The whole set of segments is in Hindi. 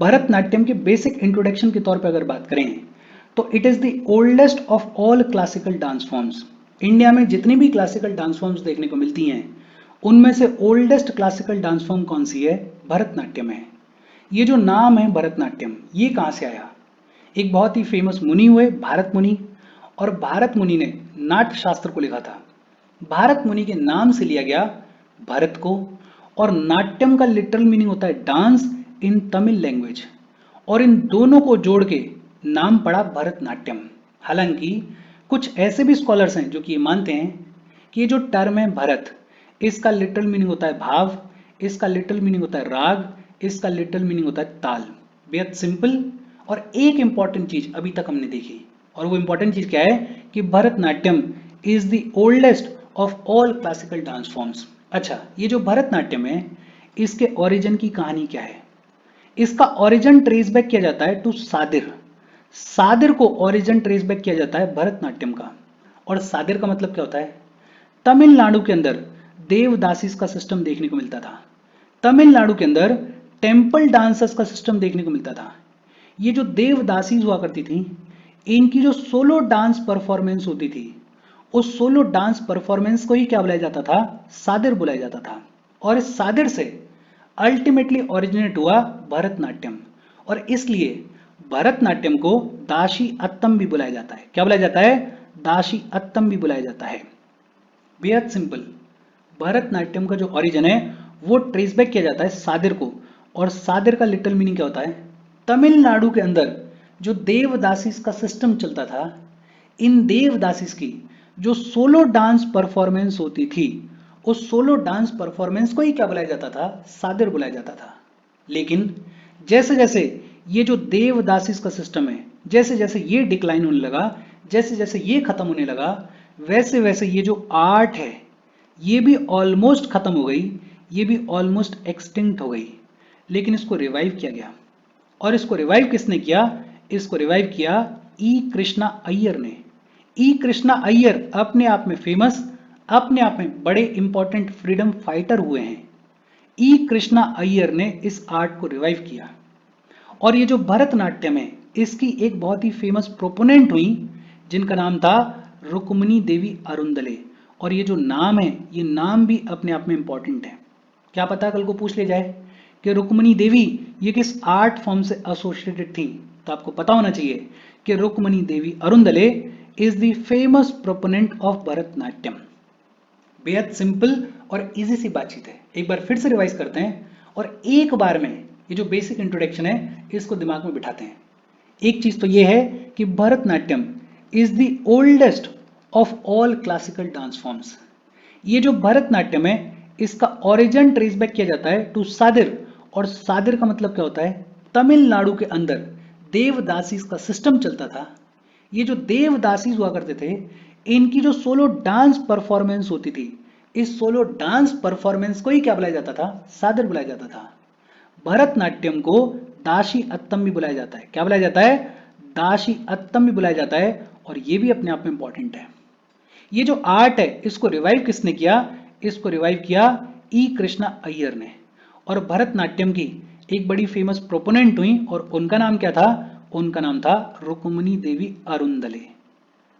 भरतनाट्यम के बेसिक इंट्रोडक्शन के तौर पर अगर बात करें तो it is the oldest of all classical dance forms. India में जितनी भी क्लासिकल डांस फॉर्म्स देखने को मिलती हैं उनमें से ओल्डेस्ट क्लासिकल डांस फॉर्म कौन सी है? भरतनाट्यम है। ये जो नाम है भरतनाट्यम, ये कहाँ से आया? एक बहुत ही फेमस मुनि हुए भारत मुनि, और भारत मुनि ने नाट्य शास्त्र को लिखा था। भारत मुनि के नाम से लिया गया भरत को, और नाट्यम का लिटरल मीनिंग होता है डांस इन तमिल लैंग्वेज, और इन दोनों को जोड़ के नाम पड़ा भरतनाट्यम। हालांकि कुछ ऐसे भी स्कॉलर्स हैं जो कि ये मानते हैं कि ये जो टर्म है भरत, इसका लिटरल मीनिंग होता है भाव, इसका लिटरल मीनिंग होता है राग, इसका लिटरल मीनिंग होता है ताल। बेहद सिंपल। और एक इंपॉर्टेंट चीज अभी तक हमने देखी, और वो इंपॉर्टेंट चीज क्या है कि Bharatanatyam is the oldest of all classical dance forms. अच्छा, ये जो भरतनाट्यम है इसके ओरिजिन की कहानी क्या है? इसका ओरिजिन ट्रेस बैक किया जाता है टू सादिर। सादिर को ओरिजिन ट्रेस बैक किया जाता है भरतनाट्यम का। और सादिर का मतलब क्या होता है? तमिलनाडु के अंदर देवदासीज का सिस्टम देखने को मिलता था। तमिलनाडु के अंदर टेम्पल डांसर्स का सिस्टम देखने को मिलता था। ये जो देवदासीज हुआ करती थी, इनकी जो सोलो डांस परफॉर्मेंस होती थी, उस सोलो डांस परफॉर्मेंस को ही क्या बुलाया जाता था? सादिर बुलाया जाता था। और इस सादिर से अल्टीमेटली ओरिजिनेट हुआ भरतनाट्यम, और इसलिए भरतनाट्यम को दाशी अत्तम भी बुलाया जाता है। क्या बुलाया जाता है? दाशी अत्तम भी बुलाया जाता है। बेहद सिंपल। भरतनाट्यम का जो ओरिजिन है वो ट्रेस बैक किया जाता है सादिर को, और सादिर का लिटिल मीनिंग क्या होता है? तमिलनाडु के अंदर जो देवदासीज का सिस्टम चलता था, इन देवदासीज की जो सोलो डांस परफॉर्मेंस होती थी, उस सोलो डांस परफॉर्मेंस को ही क्या बुलाया जाता था? सादिर बुलाया जाता था। लेकिन जैसे जैसे ये जो देवदासीज का सिस्टम है, जैसे जैसे ये डिक्लाइन होने लगा, जैसे जैसे ये खत्म होने लगा, वैसे वैसे ये जो आर्ट है ये भी ऑलमोस्ट खत्म हो गई, ये भी ऑलमोस्ट एक्सटिंक्ट हो गई। लेकिन इसको रिवाइव किया गया, और इसको रिवाइव किसने किया? इसको रिवाइव किया ई कृष्णा अय्यर ने। ई कृष्णा अय्यर अपने आप में फेमस, अपने आप में बड़े इंपॉर्टेंट फ्रीडम फाइटर हुए हैं। ई कृष्णा अय्यर ने इस आर्ट को रिवाइव किया। और ये जो भरतनाट्यम है इसकी एक बहुत ही फेमस प्रोपोनेंट हुई जिनका नाम था रुक्मिणी देवी अरुंदले। और ये जो नाम है, ये नाम भी अपने आप में इंपॉर्टेंट है। क्या पता कल को पूछ ले जाए कि रुक्मिणी देवी ये किस आर्ट फॉर्म से एसोसिएटेड थी, तो आपको पता होना चाहिए कि Rukmini Devi Arundale is the famous proponent of Bharatanatyam. बेहद सिंपल और इजी सी बातचीत है। एक बार फिर से रिवाइज करते हैं, और एक बार में ये जो बेसिक इंट्रोडक्शन है इसको दिमाग में बिठाते हैं। एक चीज तो ये है कि Bharatanatyam is the oldest of all classical dance forms. ये जो भरतनाट्यम है इसका ओरिजिन ट्रेस बैक किया जाता है टू सादिर, और सादिर का मतलब क्या होता है? तमिलनाडु के अंदर देवदासीज का सिस्टम चलता था। ये जो देवदासीज हुआ करते थे, इनकी जो सोलो डांस परफॉर्मेंस होती थी, इस सोलो डांस परफॉर्मेंस को ही क्या बुलाया जाता था? सादिर बुलाया जाता था। भरतनाट्यम को दाशी अत्तम भी बुलाया जाता है। क्या बुलाया जाता है? दाशी अत्तम भी बुलाया जाता है, और ये भी अपने आप में इंपॉर्टेंट है। ये जो आर्ट है इसको रिवाइव किसने किया? इसको रिवाइव किया ई कृष्णा अय्यर ने। और भरतनाट्यम की एक बड़ी फेमस प्रोपोनेंट हुई, और उनका नाम क्या था? उनका नाम था रुक्मिणी देवी अरुंदले।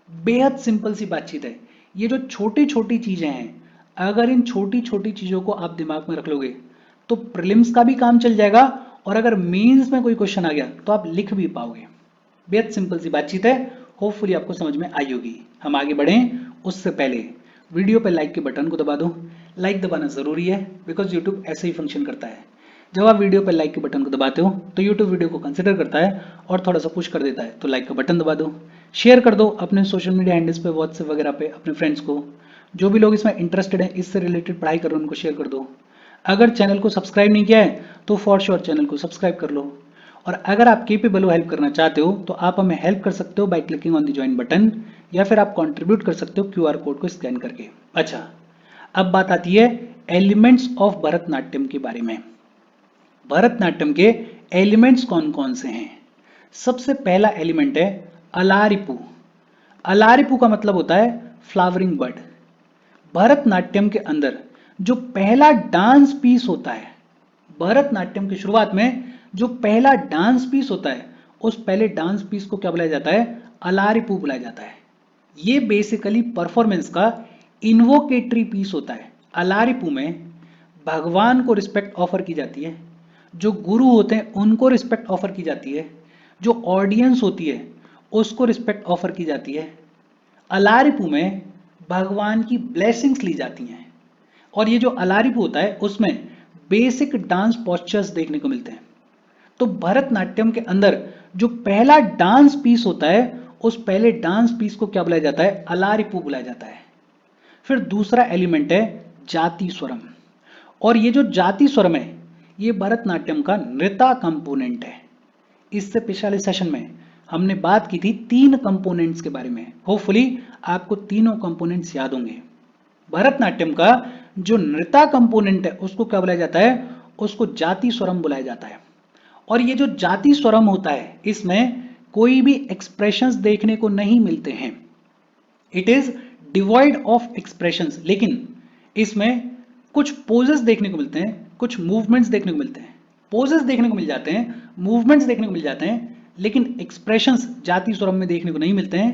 बेहद सिंपल सी बातचीत है। ये जो छोटी छोटी चीजें हैं, अगर इन छोटी छोटी चीजों को आप दिमाग में रख लोगे तो प्रीलिम्स का भी काम चल जाएगा, और अगर मेंस में कोई क्वेश्चन आ गया तो आप लिख भी पाओगे। बेहद सिंपल सी बातचीत है। होपफुली आपको समझ में आई होगी। हम आगे बढ़ें उससे पहले वीडियो पे लाइक के बटन को दबा दो। लाइक दबाना जरूरी है, बिकॉज यूट्यूब ऐसे ही फंक्शन करता है। जब आप वीडियो पे लाइक के बटन को दबाते हो तो यूट्यूब वीडियो को कंसिडर करता है और थोड़ा सा पुश कर देता है। तो लाइक का बटन दबा दो, शेयर कर दो अपने सोशल मीडिया हैंडल्स पे, व्हाट्सएप वगैरह पे अपने फ्रेंड्स को। जो भी लोग इसमें इंटरेस्टेड है, इससे रिलेटेड पढ़ाई कर रहे हैं, उनको शेयर कर दो। अगर चैनल को सब्सक्राइब नहीं किया है तो फॉर श्योर चैनल को सब्सक्राइब कर लो। और अगर आप केपेबल हो हेल्प करना चाहते हो तो आप हमें हेल्प कर सकते हो by clicking on the join button, या फिर आप कंट्रीब्यूट कर सकते हो क्यूआर कोड को स्कैन करके। अच्छा, अब बात आती है एलिमेंट्स ऑफ भरतनाट्यम के बारे में। भरतनाट्यम के एलिमेंट्स कौन कौन से हैं? सबसे पहला एलिमेंट है अलारिपू। अलारिपू का मतलब होता है फ्लावरिंग बर्ड। भरतनाट्यम के अंदर जो पहला डांस पीस होता है, भरतनाट्यम की शुरुआत में जो पहला डांस पीस होता है उस पहले डांस पीस को क्या बुलाया जाता है? अलारिपू बुलाया जाता है। ये बेसिकली परफॉर्मेंस का इन्वोकेटरी पीस होता है। अलारिपू में भगवान को रिस्पेक्ट ऑफर की जाती है, जो गुरु होते हैं उनको रिस्पेक्ट ऑफर की जाती है, जो ऑडियंस होती है उसको रिस्पेक्ट ऑफर की जाती है। अलारिपू में भगवान की ब्लेसिंग्स ली जाती हैं। और ये जो अलारिपू होता है उसमें बेसिक डांस पोस्चर्स देखने को मिलते हैं। तो भरतनाट्यम के अंदर जो पहला डांस पीस होता है उस पहले डांस पीस को क्या बुलाया जाता है? अलारिपू बुलाया जाता है। फिर दूसरा एलिमेंट है जाति स्वरम। और ये जो जाति स्वरम है ये भरतनाट्यम का नृत्य कंपोनेंट है। इससे पिछले सेशन में हमने बात की थी 3 कंपोनेंट्स के बारे में। होपफुली आपको तीनों कंपोनेंट्स याद होंगे। भरतनाट्यम का जो नृत्य कंपोनेंट है उसको क्या बुलाया जाता है? उसको जाति स्वरम बुलाया जाता है। और ये जो जाति स्वरम होता है इसमें कोई भी एक्सप्रेशंस देखने को नहीं मिलते हैं। It is devoid of expressions, लेकिन इसमें कुछ पोजेस देखने को मिलते हैं, कुछ मूवमेंट्स देखने को मिलते हैं। पोजेस देखने को मिल जाते हैं, मूवमेंट्स देखने को मिल जाते हैं, लेकिन एक्सप्रेशंस जाति स्वरम में देखने को नहीं मिलते हैं।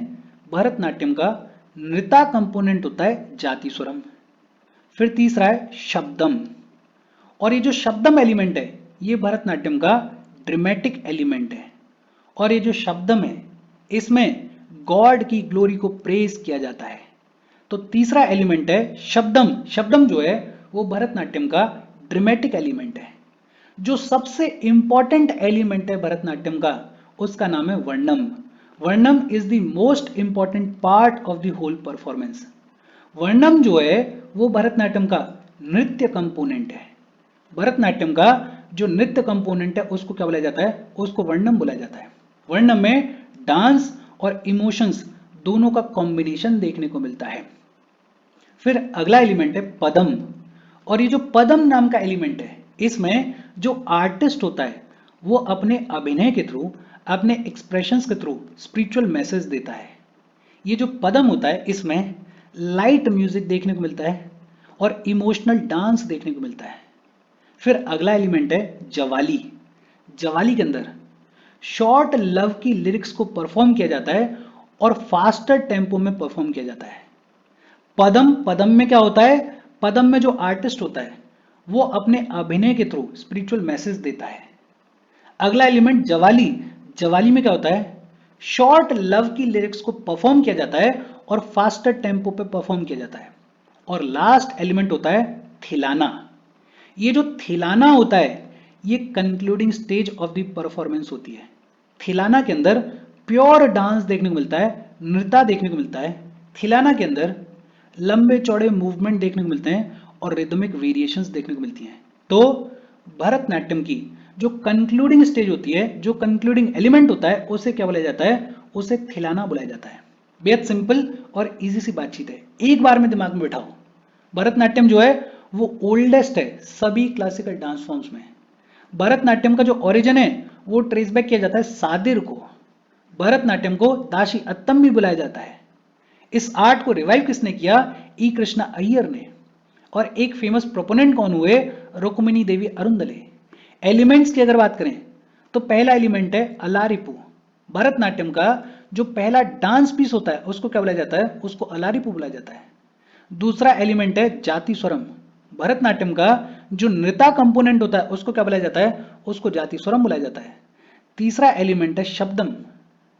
भरतनाट्यम का नृत्य कंपोनेंट होता है जाति स्वरम। फिर तीसरा है शब्दम। और ये जो शब्दम एलिमेंट है ये भरतनाट्यम का ड्रामेटिक एलिमेंट है। और ये जो शब्दम है इसमें गॉड की ग्लोरी को प्रेज किया जाता है। तो तीसरा एलिमेंट है शब्दम। शब्दम जो है वो भरतनाट्यम का ड्रामेटिक एलिमेंट है। जो सबसे इंपॉर्टेंट एलिमेंट है भरतनाट्यम का उसका नाम है varnam. Varnam is the most important part of the whole performance. Varnam जो है वो भरतनाट्यम का नृत्य कंपोनेंट है। भरतनाट्यम का जो नृत्य कंपोनेंट है उसको क्या बुलाया जाता है? उसको वर्णम बुलाया जाता है। वर्णम में डांस और इमोशंस दोनों का कॉम्बिनेशन देखने को मिलता है। फिर अगला एलिमेंट है पदम। और ये जो पदम नाम का एलिमेंट है इसमें जो आर्टिस्ट होता है वो अपने अभिनय के थ्रू, अपने एक्सप्रेशंस के थ्रू स्पिरिचुअल मैसेज देता है। ये जो पदम होता है इसमें लाइट म्यूजिक देखने को मिलता है और इमोशनल डांस देखने को मिलता है। फिर अगला एलिमेंट है जवाली। जवाली के अंदर शॉर्ट लव की लिरिक्स को परफॉर्म किया जाता है और फास्टर टेम्पो में परफॉर्म किया जाता है। पदम में क्या होता है? पदम में जो आर्टिस्ट होता है वो अपने अभिनय के थ्रू स्पिरिचुअल मैसेज देता है। अगला एलिमेंट जवाली। जवाली में क्या होता है? शॉर्ट लव की लिरिक्स को परफॉर्म किया जाता है और फास्टर टेम्पो पे परफॉर्म किया जाता है। और लास्ट एलिमेंट होता है थिलाना। ये जो थिलाना होता है ये concluding stage of the performance होती है। थिलाना के अंदर प्योर डांस देखने को मिलता है, नृत्य देखने को मिलता है। थिलाना के अंदर लंबे चौड़े मूवमेंट देखने को मिलते हैं और रिदमिक वेरिएशंस देखने को मिलती हैं। तो भरतनाट्यम की जो कंक्लूडिंग स्टेज होती है, जो कंक्लूडिंग एलिमेंट होता है उसे क्या बुलाया जाता है? उसे थिलाना बुलाया जाता है। बेहद सिंपल और इजी सी बातचीत है, एक बार में दिमाग में बैठाओ। भरतनाट्यम जो है वो ओल्डेस्ट है सभी क्लासिकल डांस फॉर्म्स में। भरतनाट्यम का जो ओरिजिन है वो ट्रेस बैक किया जाता है सादिर को। भरतनाट्यम को दाशी अत्तम भी बुलाया जाता है। इस आर्ट को रिवाइव किसने किया? ई कृष्णा अय्यर ने। और एक फेमस प्रोपोनेंट कौन हुए? रुक्मिणी देवी अरुंदले। एलिमेंट्स की अगर बात करें तो पहला एलिमेंट है अलारिपू। भरतनाट्यम का जो पहला डांस पीस होता है उसको क्या बुलाया जाता है? उसको अलारिपू बुलाया जाता है। दूसरा एलिमेंट है जाति स्वरम। भरतनाट्यम का जो नृत्य कंपोनेंट होता है उसको क्या बुलाया जाता है? उसको जाति स्वरम बुलाया जाता है। तीसरा एलिमेंट है शब्दम।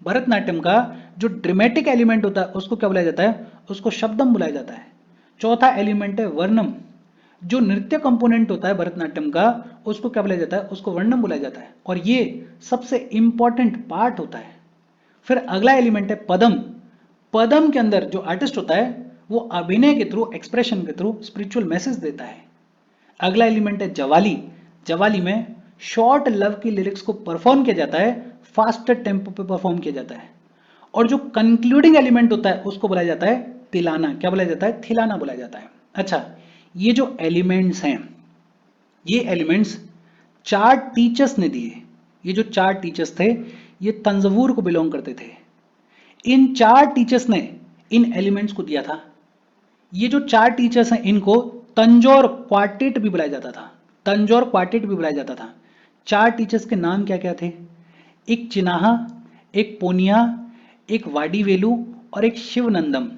भरतनाट्यम का जो ड्रामेटिक एलिमेंट होता है उसको क्या बुलाया जाता है? उसको शब्दम बुलाया जाता है। चौथा एलिमेंट है वर्णम। जो नृत्य कंपोनेंट होता है भरतनाट्यम का उसको क्या बुलाया जाता है? उसको वर्णम बुलाया जाता है। और ये सबसे इंपॉर्टेंट पार्ट होता है। फिर अगला एलिमेंट है पदम। पदम के अंदर जो आर्टिस्ट होता है वो अभिनय के थ्रू, एक्सप्रेशन के थ्रू स्पिरिचुअल मैसेज देता है। अगला एलिमेंट है जवाली। जवाली में शॉर्ट लव की लिरिक्स को परफॉर्म किया जाता है, फास्टर टेम्पो पे परफॉर्म किया जाता है। और जो कंक्लूडिंग एलिमेंट होता है उसको बुलाया जाता है तिलाना। क्या बुलाया जाता है? थिलाना बुलाया जाता है। अच्छा, ये जो एलिमेंट्स हैं ये एलिमेंट्स 4 टीचर्स ने दिए। ये जो 4 टीचर्स थे ये तंजवूर को बिलोंग करते थे। इन 4 टीचर्स ने इन एलिमेंट्स को दिया था। ये जो 4 टीचर्स हैं इनको तंजौर क्वार्टेट भी बुलाया जाता था। तंजौर क्वार्टेट भी बुलाया जाता था। 4 टीचर्स के नाम क्या क्या थे? एक चिन्हाहा, एक पोनिया, एक वाडीवेलु और एक शिवनंदम।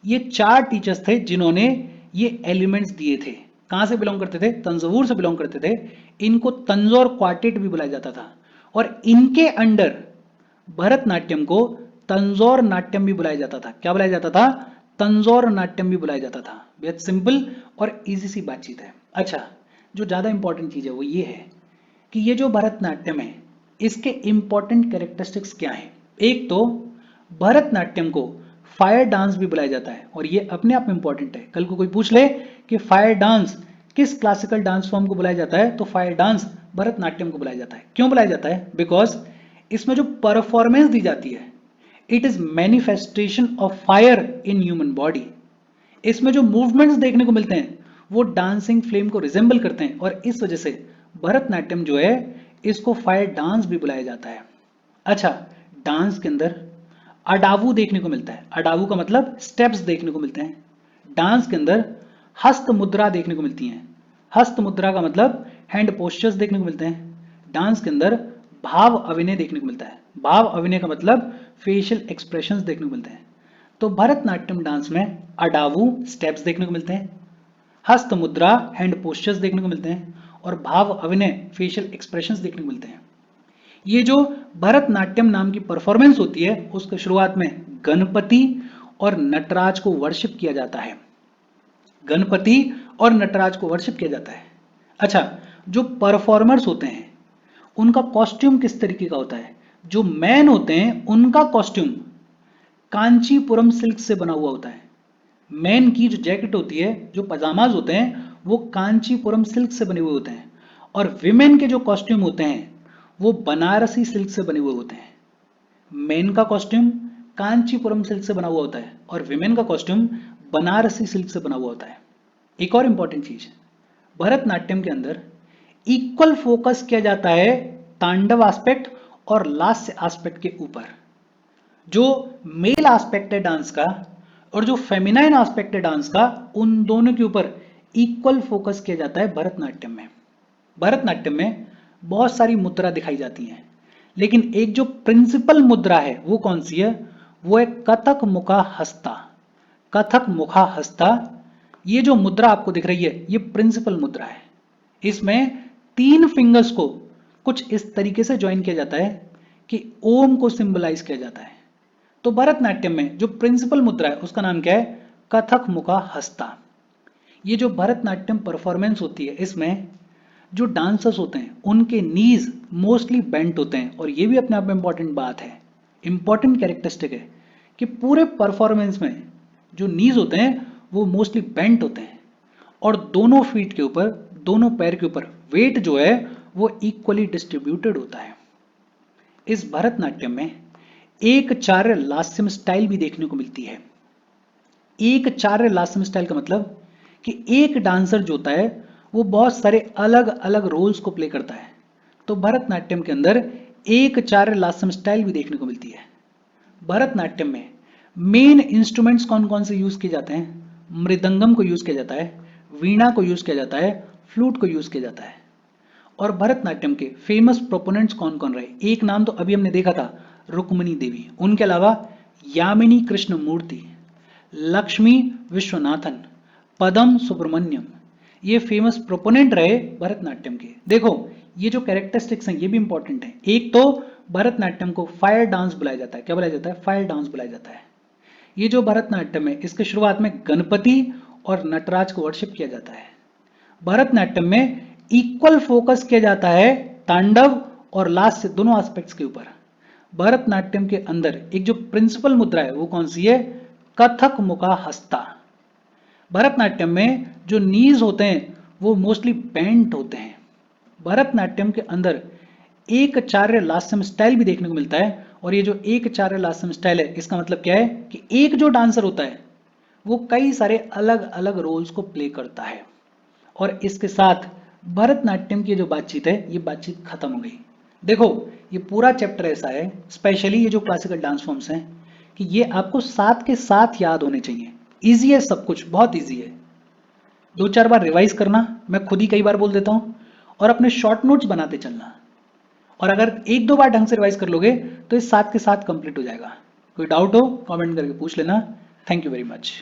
ये 4 टीचर्स थे जिन्होंने ये एलिमेंट्स दिए थे। कहां से बिलोंग करते थे? तंजौर से बिलोंग करते थे। इनको तंजौर क्वार्टेट भी बुलाया जाता था और इनके अंडर भरतनाट्यम को तंजौर नाट्यम भी बुलाया जाता था। क्या बुलाया जाता था? तंजौर नाट्यम भी बुलाया जाता था। बेहद सिंपल और इजी सी बातचीत है। अच्छा, जो ज्यादा इंपॉर्टेंट चीज है वो ये है कि ये जो भरतनाट्यम है इसके इंपॉर्टेंट कैरेक्टरिस्टिक्स क्या हैं? एक तो भरतनाट्यम को फायर डांस भी बुलाया जाता है और ये अपने आप में इंपॉर्टेंट है। कल को कोई पूछ ले कि फायर डांस किस क्लासिकल डांस फॉर्म को बुलाया जाता है, तो फायर डांस भरतनाट्यम को बुलाया जाता है। क्यों बुलाया जाता है? बिकॉज इसमें जो परफॉर्मेंस दी जाती है it is manifestation of fire in human body. इसमें जो मूवमेंट्स देखने को मिलते हैं वो डांसिंग फ्लेम को रिजेंबल करते हैं और इस वजह से भरतनाट्यम जो है इसको फायर डांस भी बुलाया जाता है। अच्छा, डांस के अंदर अडावू देखने को मिलता है। अडावू का मतलब स्टेप्स देखने को मिलते हैं। डांस के अंदर हस्त मुद्रा देखने को मिलती हैं। हस्त मुद्रा का मतलब हैंड पोस्चर्स देखने को मिलते हैं। डांस के अंदर भाव अभिनय देखने को मिलता है। भाव अभिनय का मतलब फेशियल एक्सप्रेशंस देखने को मिलते हैं। तो भरतनाट्यम डांस में अडावू स्टेप्स देखने को मिलते हैं, हस्त मुद्रा हैंड पोस्चर्स देखने को मिलते हैं और भाव अभिनय फेशियल एक्सप्रेशंस देखने को मिलते हैं। ये जो भरतनाट्यम नाम की परफॉर्मेंस होती है उसके शुरुआत में गणपति और नटराज को वर्शिप किया जाता है। गणपति और नटराज को वर्शिप किया जाता है। अच्छा, जो परफॉर्मर्स होते हैं उनका कॉस्ट्यूम किस तरीके का होता है? जो मैन होते हैं उनका कॉस्ट्यूम कांचीपुरम सिल्क से बना हुआ होता है। मैन की जो जैकेट होती है, जो पजामाज होते हैं, वो कांचीपुरम सिल्क से बने हुए होते हैं और विमेन के जो कॉस्ट्यूम होते हैं वो बनारसी सिल्क से बने हुए होते हैं। मेन का कॉस्ट्यूम कांचीपुरम सिल्क से बना हुआ होता है और विमेन का कॉस्ट्यूम बनारसी सिल्क से बना हुआ होता है। एक और इंपॉर्टेंट चीज, भरतनाट्यम के अंदर इक्वल फोकस किया जाता है तांडव एस्पेक्ट और लास्य एस्पेक्ट के ऊपर। जो मेल एस्पेक्ट है डांस का और जो फेमिनाइन एस्पेक्ट है डांस का, उन दोनों के ऊपर इक्वल फोकस किया जाता है भरतनाट्यम में। भरतनाट्यम में बहुत सारी मुद्रा दिखाई जाती हैं, लेकिन एक जो प्रिंसिपल मुद्रा है वो कौन सी है? वो है कथक मुखा हस्ता। कथक मुखा हस्ता, ये जो मुद्रा आपको दिख रही है ये प्रिंसिपल मुद्रा है। इसमें 3 फिंगर्स को कुछ इस तरीके से ज्वाइन किया जाता है कि ओम को सिंबलाइज किया जाता है। तो भरतनाट्यम में जो प्रिंसिपल मुद्रा है उसका नाम क्या है? कथक मुखा हस्ता। ये जो भरतनाट्यम परफॉर्मेंस होती है इसमें जो डांसर्स होते हैं उनके नीज मोस्टली बेंट होते हैं और ये भी अपने आप में इंपॉर्टेंट बात है, इंपॉर्टेंट कैरेक्टरिस्टिक है कि पूरे परफॉर्मेंस में जो नीज होते हैं वो मोस्टली बेंट होते हैं और दोनों फीट के ऊपर, दोनों पैर के ऊपर वेट जो है वो इक्वली डिस्ट्रीब्यूटेड होता है। इस भरतनाट्यम में एक चार्य लास्यम स्टाइल भी देखने को मिलती है। एक चार्य लास्यम स्टाइल का मतलब कि एक डांसर जो होता है वो बहुत सारे अलग अलग रोल्स को प्ले करता है। तो भरतनाट्यम के अंदर एक चार्य लास्यम स्टाइल भी देखने को मिलती है। भरतनाट्यम में मेन इंस्ट्रूमेंट्स कौन कौन से यूज किए जाते हैं? मृदंगम को यूज किया जाता है, वीणा को यूज किया जाता है, फ्लूट को यूज किया जाता है। और भरतनाट्यम के फेमस प्रोपोनेंट्स कौन कौन रहे? एक नाम तो अभी हमने देखा था, रुक्मिणी देवी। उनके अलावा यामिनी कृष्ण मूर्ति, लक्ष्मी विश्वनाथन, पदम सुब्रमण्यम, ये फेमस प्रोपोनेंट रहे भरतनाट्यम के। देखो ये जो कैरेक्टरिस्टिक्स हैं ये भी इंपॉर्टेंट है। एक तो भरतनाट्यम को फायर डांस बुलाया जाता है। क्या बुलाया जाता है? फायर डांस बुलाया जाता है। ये जो भरतनाट्यम है इसके शुरुआत में गणपति और नटराज को वर्शिप किया जाता है। भरतनाट्यम में इक्वल फोकस किया जाता है तांडव और लास्य दोनों एस्पेक्ट्स के ऊपर। भरतनाट्यम के अंदर एक जो प्रिंसिपल मुद्रा है वो कौन सी है? कथक मुखा हस्ता। भरतनाट्यम में जो नीज होते हैं वो मोस्टली बेंट होते हैं। भरतनाट्यम के अंदर एक चार्य लास्यम स्टाइल भी देखने को मिलता है और ये जो एक चार्य लास्यम स्टाइल है इसका मतलब क्या है कि एक जो डांसर होता है वो कई सारे अलग अलग रोल्स को प्ले करता है। और इसके साथ भरतनाट्यम की जो बातचीत है ये बातचीत खत्म हो गई। देखो ये पूरा चैप्टर ऐसा है, स्पेशली ये जो क्लासिकल डांस फॉर्म्स हैं, कि ये आपको साथ के साथ याद होने चाहिए। इजी है, सब कुछ बहुत इजी है। 2-4 बार रिवाइज करना, मैं खुद ही कई बार बोल देता हूं, और अपने शॉर्ट नोट्स बनाते चलना। और अगर एक दो बार ढंग से रिवाइज कर लोगे तो इस साथ के साथ कंप्लीट हो जाएगा। कोई डाउट हो कमेंट करके पूछ लेना। Thank you very much.